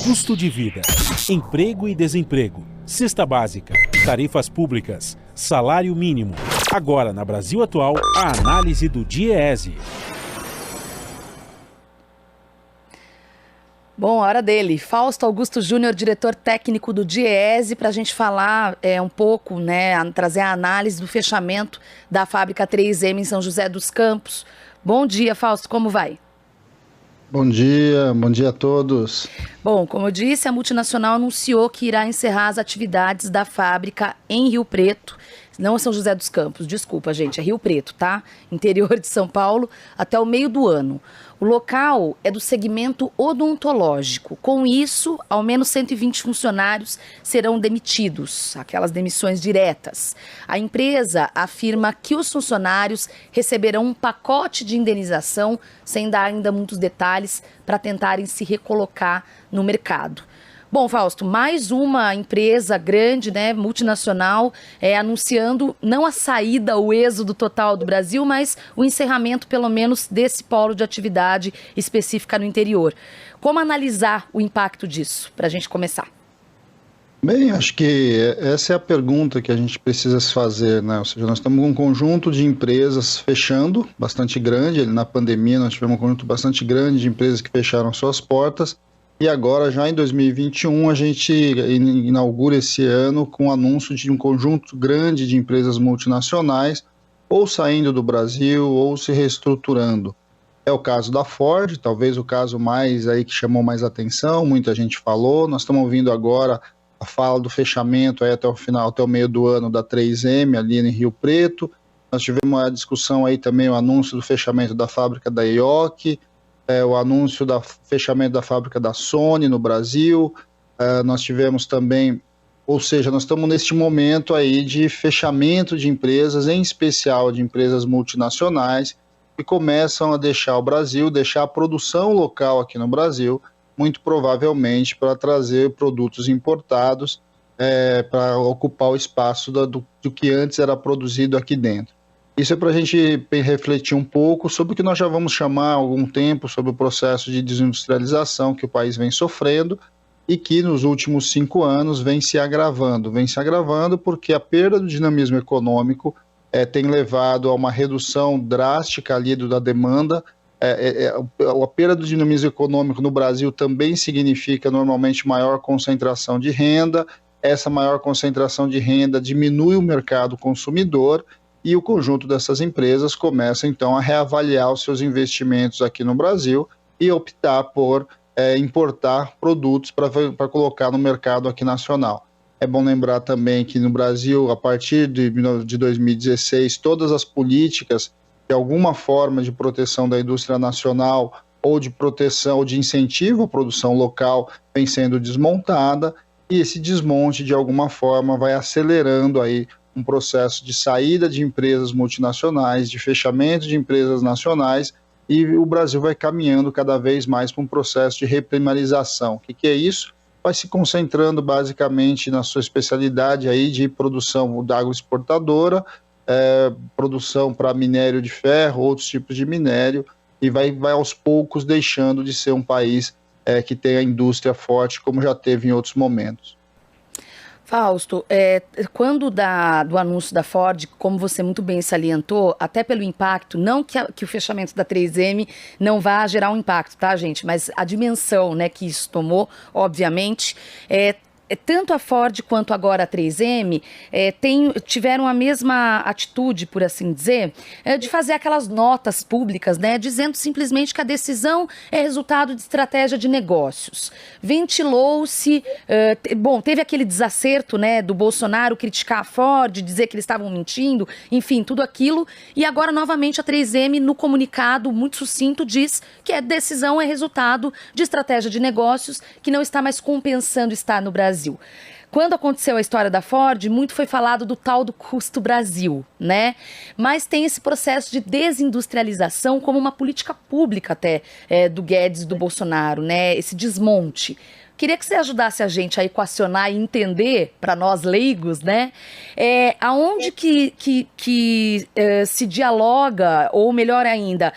Custo de vida, emprego e desemprego, cesta básica, tarifas públicas, salário mínimo. Agora, na Brasil Atual, a análise do DIEESE. Bom, a hora dele. Fausto Augusto Júnior, diretor técnico do DIEESE, para a gente falar um pouco, trazer a análise do fechamento da fábrica 3M em São José dos Campos. Bom dia, Fausto, como vai? Bom dia a todos. Bom, como eu disse, a multinacional anunciou que irá encerrar as atividades da fábrica em Rio Preto, não São José dos Campos, desculpa, gente, é Rio Preto, tá? Interior de São Paulo, até o meio do ano. O local é do segmento odontológico. Com isso, ao menos 120 funcionários serão demitidos, aquelas demissões diretas. A empresa afirma que os funcionários receberão um pacote de indenização, sem dar ainda muitos detalhes, para tentarem se recolocar no mercado. Bom, Fausto, mais uma empresa grande, multinacional, anunciando não a saída, o êxodo total do Brasil, mas o encerramento, pelo menos, desse polo de atividade específica no interior. Como analisar o impacto disso, para a gente começar? Bem, acho que essa é a pergunta que a gente precisa se fazer, Ou seja, nós estamos com um conjunto de empresas fechando, bastante grande. Na pandemia, nós tivemos um conjunto bastante grande de empresas que fecharam suas portas. E agora, já em 2021, a gente inaugura esse ano com o anúncio de um conjunto grande de empresas multinacionais ou saindo do Brasil ou se reestruturando. É o caso da Ford, talvez o caso mais aí que chamou mais atenção, muita gente falou. Nós estamos ouvindo agora a fala do fechamento aí até o final, até o meio do ano da 3M ali em Rio Preto. Nós tivemos uma discussão aí também, o anúncio do fechamento da fábrica da IOC, o anúncio do fechamento da fábrica da Sony no Brasil. Nós tivemos também, ou seja, nós estamos neste momento aí de fechamento de empresas, em especial de empresas multinacionais, que começam a deixar o Brasil, deixar a produção local aqui no Brasil, muito provavelmente para trazer produtos importados para ocupar o espaço do que antes era produzido aqui dentro. Isso é para a gente refletir um pouco sobre o que nós já vamos chamar há algum tempo sobre o processo de desindustrialização que o país vem sofrendo e que nos últimos 5 anos vem se agravando porque a perda do dinamismo econômico tem levado a uma redução drástica ali da demanda. A perda do dinamismo econômico no Brasil também significa normalmente maior concentração de renda. Essa maior concentração de renda diminui o mercado consumidor e o conjunto dessas empresas começa então a reavaliar os seus investimentos aqui no Brasil e optar por importar produtos para colocar no mercado aqui nacional. É bom lembrar também que no Brasil, a partir de 2016, todas as políticas de alguma forma de proteção da indústria nacional ou de proteção ou de incentivo à produção local vem sendo desmontada, e esse desmonte de alguma forma vai acelerando aí um processo de saída de empresas multinacionais, de fechamento de empresas nacionais, e o Brasil vai caminhando cada vez mais para um processo de reprimarização. O que é isso? Vai se concentrando basicamente na sua especialidade aí de produção da agroexportadora, produção para minério de ferro, outros tipos de minério, e vai aos poucos deixando de ser um país que tem a indústria forte, como já teve em outros momentos. Fausto, quando do anúncio da Ford, como você muito bem salientou, até pelo impacto, não que o fechamento da 3M não vá gerar um impacto, tá, gente? Mas a dimensão, que isso tomou, obviamente, tanto a Ford quanto agora a 3M tiveram a mesma atitude, por assim dizer, de fazer aquelas notas públicas, dizendo simplesmente que a decisão é resultado de estratégia de negócios. Ventilou-se, teve aquele desacerto, do Bolsonaro criticar a Ford, dizer que eles estavam mentindo, enfim, tudo aquilo, e agora novamente a 3M no comunicado muito sucinto diz que a decisão é resultado de estratégia de negócios que não está mais compensando estar no Brasil. quando aconteceu a história da Ford, muito foi falado do tal do custo Brasil, né? Mas tem esse processo de desindustrialização como uma política pública até do Guedes e do Bolsonaro, né? Esse desmonte. Queria que você ajudasse a gente a equacionar e entender, para nós leigos, né, aonde que se dialoga, ou melhor ainda,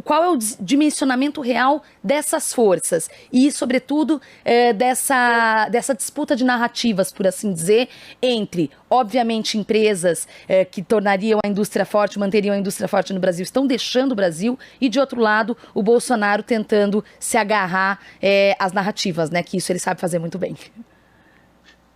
qual é o dimensionamento real dessas forças e, sobretudo, dessa disputa de narrativas, por assim dizer, entre, obviamente, empresas que tornariam a indústria forte, manteriam a indústria forte no Brasil, estão deixando o Brasil, e, de outro lado, o Bolsonaro tentando se agarrar as narrativas, né? Que isso ele sabe fazer muito bem.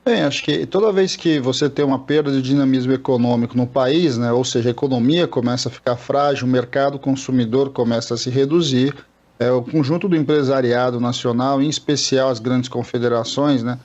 Bem, acho que toda vez que você tem uma perda de dinamismo econômico no país, né, ou seja, a economia começa a ficar frágil, o mercado consumidor começa a se reduzir, o conjunto do empresariado nacional, em especial as grandes confederações, né,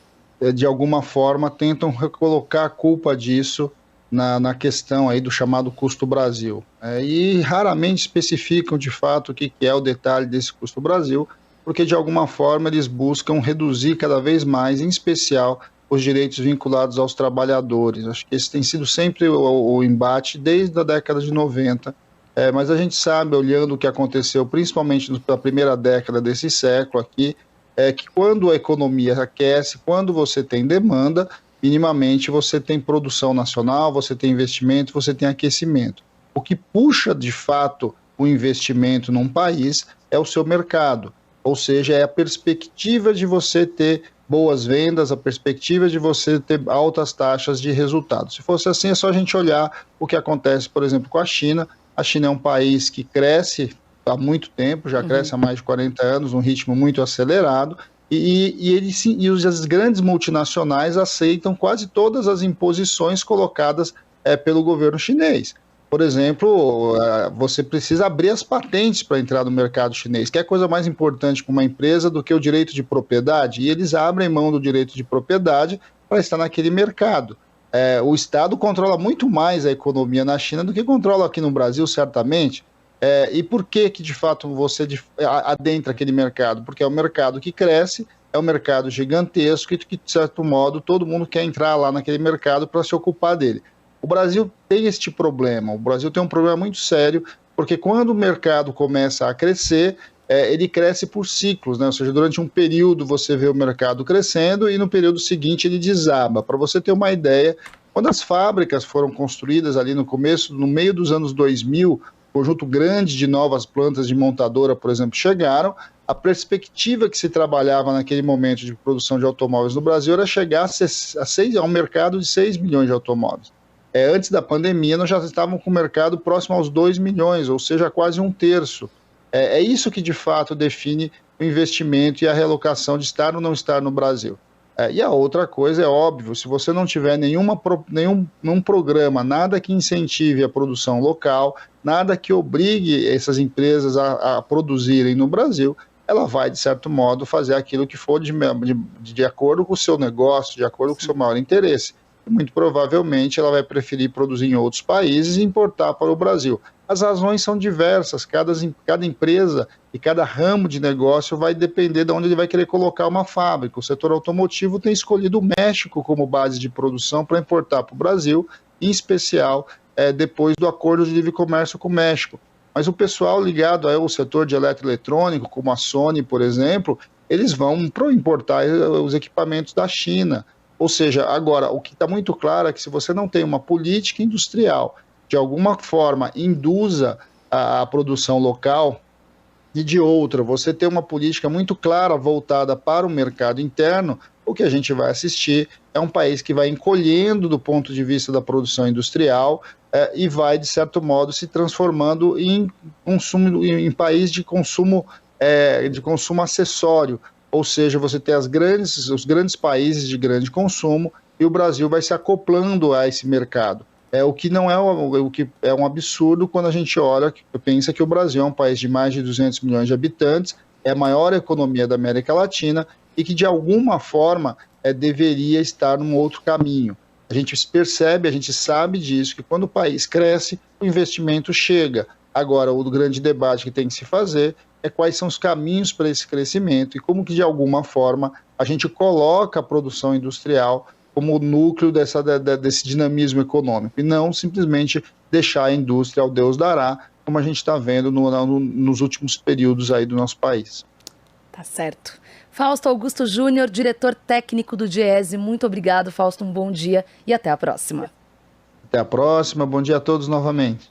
de alguma forma tentam recolocar a culpa disso na questão aí do chamado custo Brasil. E raramente especificam de fato o que é o detalhe desse custo Brasil, porque de alguma forma eles buscam reduzir cada vez mais, em especial, os direitos vinculados aos trabalhadores. Acho que esse tem sido sempre o embate desde a década de 90, mas a gente sabe, olhando o que aconteceu, principalmente na primeira década desse século aqui, que quando a economia aquece, quando você tem demanda, minimamente você tem produção nacional, você tem investimento, você tem aquecimento. O que puxa, de fato, o investimento num país é o seu mercado. Ou seja, é a perspectiva de você ter boas vendas, a perspectiva de você ter altas taxas de resultado. Se fosse assim, é só a gente olhar o que acontece, por exemplo, com a China. A China é um país que cresce há muito tempo, já cresce há mais de 40 anos, num ritmo muito acelerado, e as grandes multinacionais aceitam quase todas as imposições colocadas pelo governo chinês. Por exemplo, você precisa abrir as patentes para entrar no mercado chinês, que é coisa mais importante para uma empresa do que o direito de propriedade, e eles abrem mão do direito de propriedade para estar naquele mercado. O Estado controla muito mais a economia na China do que controla aqui no Brasil, certamente. E por que de fato você adentra aquele mercado? Porque é um mercado que cresce, é um mercado gigantesco e que, de certo modo, todo mundo quer entrar lá naquele mercado para se ocupar dele. O Brasil tem este problema, o Brasil tem um problema muito sério, porque quando o mercado começa a crescer, ele cresce por ciclos, né? Ou seja, durante um período você vê o mercado crescendo e no período seguinte ele desaba. Para você ter uma ideia, quando as fábricas foram construídas ali no meio dos anos 2000, um conjunto grande de novas plantas de montadora, por exemplo, chegaram, a perspectiva que se trabalhava naquele momento de produção de automóveis no Brasil era chegar a um mercado de 6 milhões de automóveis. Antes da pandemia, nós já estávamos com o mercado próximo aos 2 milhões, ou seja, quase um terço. É isso que, de fato, define o investimento e a realocação de estar ou não estar no Brasil. E a outra coisa é óbvio, se você não tiver nenhum programa, nada que incentive a produção local, nada que obrigue essas empresas a produzirem no Brasil, ela vai, de certo modo, fazer aquilo que for de acordo com o seu negócio, de acordo com o seu maior interesse. Muito provavelmente ela vai preferir produzir em outros países e importar para o Brasil. As razões são diversas, cada empresa e cada ramo de negócio vai depender de onde ele vai querer colocar uma fábrica. O setor automotivo tem escolhido o México como base de produção para importar para o Brasil, em especial depois do acordo de livre comércio com o México. Mas o pessoal ligado ao setor de eletroeletrônico, como a Sony, por exemplo, eles vão importar os equipamentos da China. Ou seja, agora, o que está muito claro é que se você não tem uma política industrial, de alguma forma induza a produção local, e de outra, você tem uma política muito clara voltada para o mercado interno, o que a gente vai assistir é um país que vai encolhendo do ponto de vista da produção industrial e vai, de certo modo, se transformando em país de consumo acessório. Ou seja, você tem os grandes países de grande consumo e o Brasil vai se acoplando a esse mercado. O que não o que é um absurdo quando a gente pensa que o Brasil é um país de mais de 200 milhões de habitantes, é a maior economia da América Latina e que de alguma forma deveria estar num outro caminho. A gente percebe, a gente sabe disso, que quando o país cresce, o investimento chega. Agora, o grande debate que tem que se fazer é quais são os caminhos para esse crescimento e como que, de alguma forma, a gente coloca a produção industrial como o núcleo desse dinamismo econômico, e não simplesmente deixar a indústria ao Deus dará, como a gente está vendo nos últimos períodos aí do nosso país. Tá certo. Fausto Augusto Júnior, diretor técnico do Diese, muito obrigado, Fausto, um bom dia e até a próxima. Até a próxima, bom dia a todos novamente.